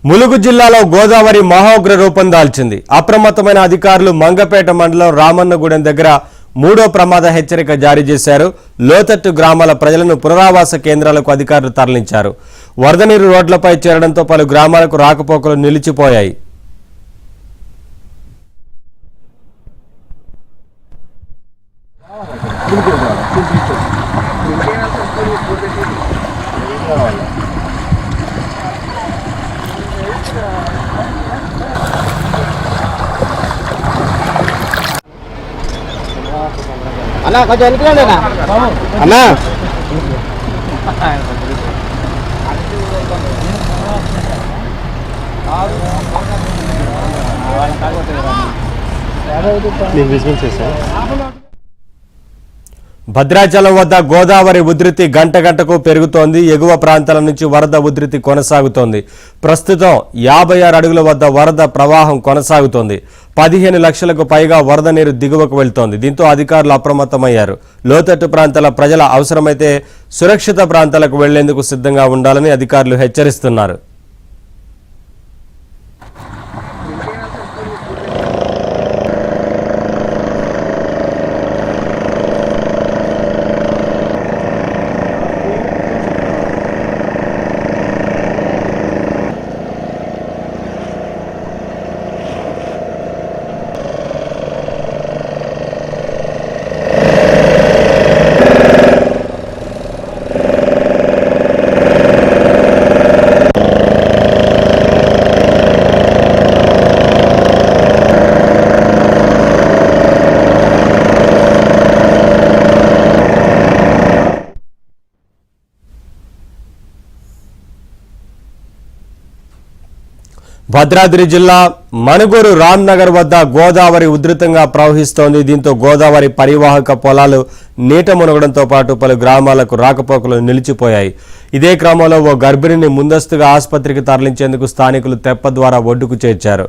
ములుగు జిల్లాలో గోదావరి మహోగ్ర రూపం దాల్చింది. అప్రమత్తమైన అధికారులు మంగపేట మండలం రామన్నగూడెం దగ్గర మూడో ప్రమాద హెచ్చరిక జారీ చేశారు. లోతట్టు గ్రామాల ప్రజలను పునరావాస కేంద్రాలకు అధికారులు తరలించారు. వరద నీరు రోడ్లపై చేరడంతో పలు గ్రామాలకు రాకపోకలు నిలిచిపోయాయి. అన్నా కొంచెం వెనుకలండి అన్నా. భద్రాచలం వద్ద గోదావరి ఉధృతి గంట గంటకు పెరుగుతోంది. ఎగువ ప్రాంతాల నుంచి వరద ఉధృతి కొనసాగుతోంది. ప్రస్తుతం 56 అడుగుల వద్ద వరద ప్రవాహం కొనసాగుతోంది. 15 లక్షలకు పైగా వరద నీరు దిగువకు వెళ్తోంది. దీంతో అధికారులు అప్రమత్తమయ్యారు. లోతట్టు ప్రాంతాల ప్రజల అవసరమైతే సురక్షిత ప్రాంతాలకు వెళ్లేందుకు సిద్ధంగా ఉండాలని అధికారులు హెచ్చరిస్తున్నారు. భద్రాద్రి జిల్లా మణుగూరు రామ్నగర్ వద్ద గోదావరి ఉధృతంగా ప్రవహిస్తోంది. దీంతో గోదావరి పరివాహక పొలాలు నీట మునగడంతో పాటు పలు గ్రామాలకు రాకపోకలు నిలిచిపోయాయి. ఇదే క్రమంలో ఓ గర్భిణిని ముందస్తుగా ఆసుపత్రికి తరలించేందుకు స్థానికులు తెప్ప ద్వారా ఒడ్డుకు చేర్చారు.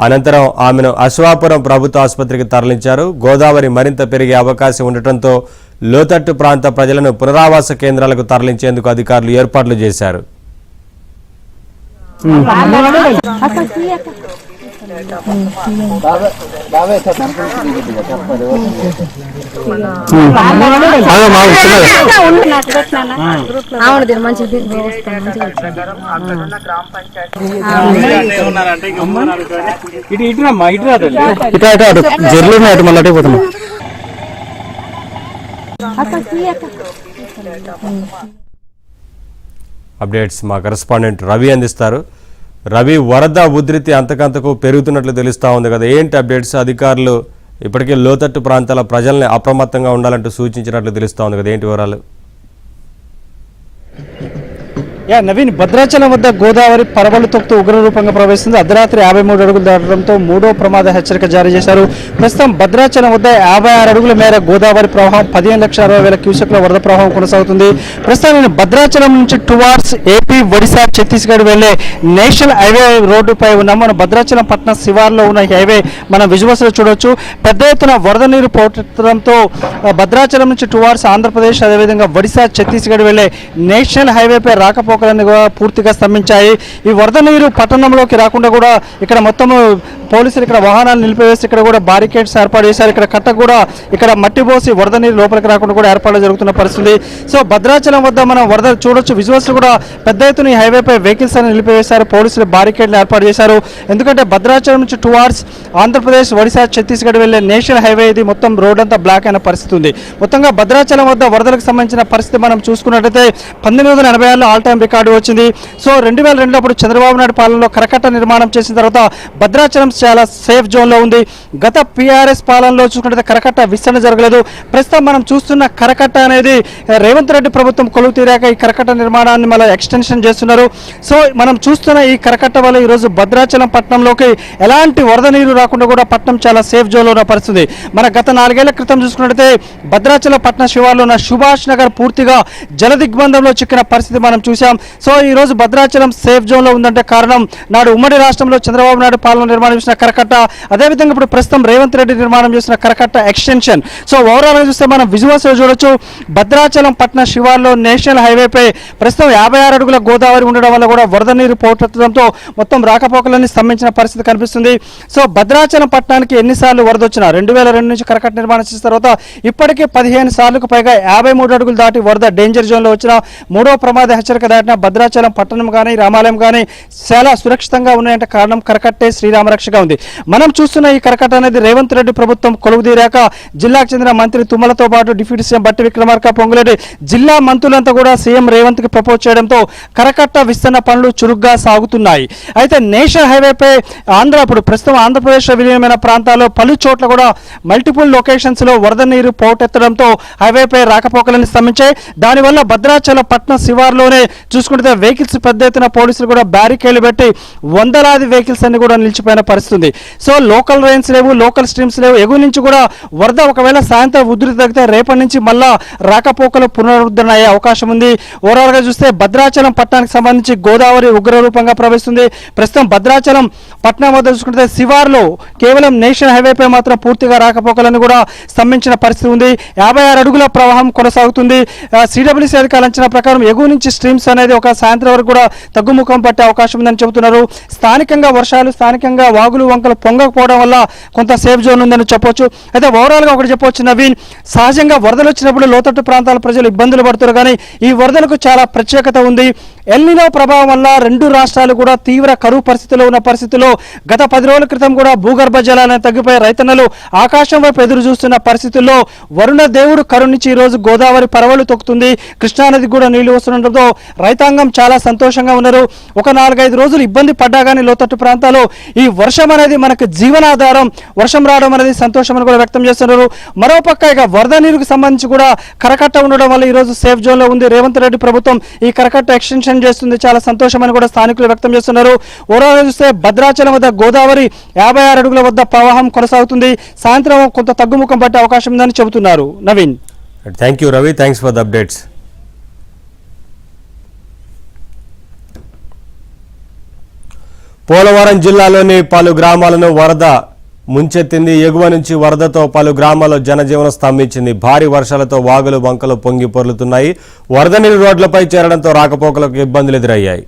అనంతరం ఆమెను అశ్వాపురం ప్రభుత్వ ఆసుపత్రికి తరలించారు. గోదావరి మరింత పెరిగే అవకాశం ఉండటంతో లోతట్టు ప్రాంత ప్రజలను పునరావాస కేంద్రాలకు తరలించేందుకు అధికారులు ఏర్పాట్లు చేశారు. అప్డేట్స్ మా కరెస్పాండెంట్ రవి అందిస్తారు. రవి, వరద ఉధృతి అంతకంతకు పెరుగుతున్నట్లు తెలుస్తా ఉంది కదా, ఏంటి అప్డేట్స్? అధికారులు ఇప్పటికే లోతట్టు ప్రాంతాల ప్రజల్ని అప్రమత్తంగా ఉండాలంటూ సూచించినట్లు తెలుస్తా ఉంది కదా, ఏంటి వివరాలు? నవీన్, భద్రాచలం వద్ద గోదావరి పరవళ్లు తొక్కుతూ ఉగ్రరూపంగా ప్రవేశింది. అర్ధరాత్రి 53 అడుగులు దాటడంతో మూడో ప్రమాద హెచ్చరిక జారీ చేశారు. ప్రస్తుతం భద్రాచలం వద్ద 56 అడుగుల మేర గోదావరి ప్రవాహం 15,60,000 క్యూసెక్ల వరద ప్రవాహం కొనసాగుతుంది. ప్రస్తుతం నేను భద్రాచలం నుంచి టువార్డ్స్ ఏపీ, ఒడిశా, ఛత్తీస్గఢ్ వెళ్లే నేషనల్ హైవే రోడ్డుపై ఉన్నాం. మన భద్రాచలం పట్టణ శివార్లో ఉన్న హైవే మనం విజువల్స్ లో చూడొచ్చు. పెద్ద ఎత్తున వరద నీరు పోటడంతో భద్రాచలం నుంచి టువార్డ్స్ ఆంధ్రప్రదేశ్, అదేవిధంగా ఒడిశా, ఛత్తీస్గఢ్ వెళ్లే నేషనల్ హైవేపై రాకపోకలన్నీ పూర్తిగా స్తంభించాయి. ఈ వరద నీరు పట్టణంలోకి రాకుండా కూడా ఇక్కడ మొత్తం పోలీసులు ఇక్కడ వాహనాలు నిలిపివేసి ఇక్కడ కూడా బారికేడ్స్ ఏర్పాటు చేశారు. ఇక్కడ కట్ట కూడా ఇక్కడ మట్టి పోసి వరద నీరు లోపలికి రాకుండా కూడా ఏర్పాట్లు జరుగుతున్న పరిస్థితి. సో భద్రాచలం వద్ద మనం వరద చూడొచ్చు. విజువల్స్ కూడా పెద్ద ఎత్తున ఈ హైవేపై వెహికల్స్ అని నిలిపివేశారు. పోలీసులు బారికేడ్లు ఏర్పాటు చేశారు. ఎందుకంటే భద్రాచలం నుంచి టువార్డ్స్ ఆంధ్రప్రదేశ్, ఒడిశా, ఛత్తీస్గఢ్ వెళ్లే నేషనల్ హైవే ఇది మొత్తం రోడ్ అంతా బ్లాక్ అయిన పరిస్థితి ఉంది. మొత్తంగా భద్రాచలం వద్ద వరదలకు సంబంధించిన పరిస్థితి మనం చూసుకున్నట్లయితే 1986లో ఆల్ టైమ్ రికార్డు వచ్చింది. సో 2002 అప్పుడు చంద్రబాబు నాయుడు పాలనలో కరకట్ట నిర్మాణం చేసిన తర్వాత భద్రాచలం చాలా సేఫ్ జోన్లో ఉంది. గత PRS పాలనలో చూసుకుంటే కరకట్ట విస్తరణ జరగలేదు. ప్రస్తుతం మనం చూస్తున్న కరకట్ట అనేది రేవంత్ రెడ్డి ప్రభుత్వం కొలువు తీరాక ఈ కరకట్ట నిర్మాణాన్ని మళ్ళీ ఎక్స్టెన్షన్ చేస్తున్నారు. సో మనం చూస్తున్న ఈ కరకట్ట వల్ల ఈరోజు భద్రాచలం పట్టణంలోకి ఎలాంటి వరద నీరు రాకుండా కూడా పట్టణం చాలా సేఫ్ జోన్లో ఉన్న పరిస్థితి. మన గత 4 ఏళ్ల క్రితం చూసుకున్నట్లయితే భద్రాచలం పట్టణ శివార్లో ఉన్న సుభాష్ నగర్ పూర్తిగా జల దిగ్బంధంలో చిక్కిన పరిస్థితి మనం చూసాం. చూసాం. సో ఈ రోజు భద్రాచలం సేఫ్ జోన్ లో ఉందంటే కారణం నాడు ఉమ్మడి రాష్ట్రంలో చంద్రబాబు నాయుడు పాలన నిర్మాణం చేసిన కరకట్ట, అదేవిధంగా ఇప్పుడు ప్రస్తుతం రేవంత్ రెడ్డి నిర్మాణం చేసిన కరకట్ట ఎక్స్టెన్షన్. సో ఓవరాల్ గా చూస్తే మనం విజువల్స్ లో చూడొచ్చు, భద్రాచలం పట్టణ శివార్లో నేషనల్ హైవేపై ప్రస్తుతం 56 అడుగుల గోదావరి ఉండడం వల్ల కూడా వరద నీరు పోటెత్తడంతో మొత్తం రాకపోకలన్నీ స్తంభించిన పరిస్థితి కనిపిస్తుంది. సో భద్రాచలం పట్టణానికి ఎన్నిసార్లు వరద వచ్చినా 2002 నుంచి కరకట్ట నిర్మాణం చేసిన తర్వాత ఇప్పటికే 15 సార్లకు పైగా 53 అడుగులు దాటి వరద డేంజర్ జోన్ లో వచ్చిన, మూడో ప్రమాద హెచ్చరిక దాటిన భద్రాచలం పట్టణం కానీ రామాలయం కానీ చాలా సురక్షితంగా ఉన్నాయంటే కారణం కరకట్టే శ్రీరామరక్షగా ఉంది. మనం చూస్తున్న ఈ కరకట్ట అనేది రేవంత్ రెడ్డి ప్రభుత్వం కొలువుదీరాక జిల్లాకు చెందిన మంత్రి తుమ్మలతో పాటు డిప్యూటీ సీఎం బట్టి విక్రమార్క, పొంగులేటి జిల్లా మంత్రులంతా కూడా సీఎం రేవంత్ కి ప్రపోజ్ చేయడంతో కరకట్ట విస్తరణ పనులు చురుగ్గా సాగుతున్నాయి. అయితే నేషనల్ హైవేపై ఇప్పుడు ప్రస్తుతం ఆంధ్రప్రదేశ్ విలీనమైన ప్రాంతాల్లో పలు చోట్ల కూడా మల్టిపుల్ లొకేషన్స్ లో వరద నీరు పోటెత్తడంతో హైవేపై రాకపోకలను స్తంభించాయి. దానివల్ల భద్రాచలం పట్టణ శివార్లోనే చూసుకుంటే వెహికల్స్ పెద్ద ఎత్తున పోలీసులు కూడా బ్యారికేడ్లు పెట్టి వందలాది వెహికల్స్ అన్ని కూడా నిలిచిపోయిన పరిస్థితి. సో లోకల్ రైన్స్ లేవు, లోకల్ స్ట్రీమ్స్ లేవు. ఎగువ నుంచి కూడా వరద ఒకవేళ సాయంత్రం ఉధృతి తగ్గితే రేపటి నుంచి మళ్ళా రాకపోకలు పునరుద్ధరణ అయ్యే అవకాశం ఉంది. ఓవరాల్ గా చూస్తే భద్రాచలం పట్టణానికి సంబంధించి గోదావరి ఉగ్రరూపంగా ప్రవహిస్తుంది. ప్రస్తుతం భద్రాచలం పట్టణం వద్ద చూసుకుంటే శివార్లో కేవలం నేషనల్ హైవేపై మాత్రం పూర్తిగా రాకపోకలను కూడా స్తంభించిన పరిస్థితి ఉంది. 56 అడుగుల ప్రవాహం కొనసాగుతుంది. సిడబ్ల్యూసీ అధికారుల అంచనా ప్రకారం ఎగువ నుంచి స్ట్రీమ్స్ అనేది ఒక సాయంత్రం వరకు కూడా తగ్గుముఖం పట్టే అవకాశం ఉందని చెబుతున్నారు. స్థానికంగా వర్షాలు, స్థానికంగా వాగులు వంకలు పొంగకపోవడం వల్ల కొంత సేఫ్ జోన్ ఉందని చెప్పొచ్చు. అయితే ఓవరాల్ గా ఒకటి చెప్పొచ్చు నవీన్, సహజంగా వరదలు వచ్చినప్పుడు లోతట్టు ప్రాంతాల ప్రజలు ఇబ్బందులు పడుతున్నారు, కానీ ఈ వరదలకు చాలా ప్రత్యేకత ఉంది. ఎల్నినో ప్రభావం వల్ల 2 రాష్ట్రాలు కూడా తీవ్ర కరువు పరిస్థితిలో ఉన్న పరిస్థితుల్లో గత 10 రోజుల క్రితం కూడా భూగర్భ జలాలను తగ్గిపోయి రైతన్నలు ఆకాశం వైపు ఎదురు చూస్తున్న పరిస్థితుల్లో వరుణ దేవుడు కరుణించి ఈ రోజు గోదావరి పరవళ్లు తొక్కుతుంది. కృష్ణానది కూడా నీళ్లు వస్తుండటంతో రైతాంగం చాలా సంతోషంగా ఉన్నారు. ఒక 4-5 రోజులు ఇబ్బంది పడ్డా కానీ లోతట్టు ప్రాంతాల్లో ఈ వర్షం అనేది మనకు జీవనాధారం, వర్షం రావడం అనేది సంతోషం అని కూడా వ్యక్తం చేస్తున్నారు. మరోపక్క ఇక వరద నీరుకు సంబంధించి కూడా కరకట్ట ఉండడం వల్ల ఈ రోజు సేఫ్ జోన్ లో ఉంది. రేవంత్ రెడ్డి ప్రభుత్వం ఈ కరకట్ట ఎక్స్టెన్షన్ చేస్తుంది, చాలా సంతోషం అని కూడా స్థానికులు వ్యక్తం చేస్తున్నారు. ఓవరాల్ చూస్తే భద్రాచలం వద్ద గోదావరి 56 అడుగుల వద్ద ప్రవాహం కొనసాగుతుంది. సాయంత్రం కొంత తగ్గుముఖం పట్టే అవకాశం ఉందని చెబుతున్నారు. Naveen. Thank you Ravi, thanks for the updates. Polavaram జిల్లాలోని పలు గ్రామాలను వరద ముంచెత్తింది. ఎగువ నుంచి వరదతో పలు గ్రామాల్లో జనజీవనం స్తంభించింది. భారీ వర్షాలతో వాగులు వంకలు పొంగి పొర్లుతున్నాయి. వరద నీరు రోడ్లపై చేరడంతో రాకపోకలకు ఇబ్బందులు ఎదురయ్యాయి.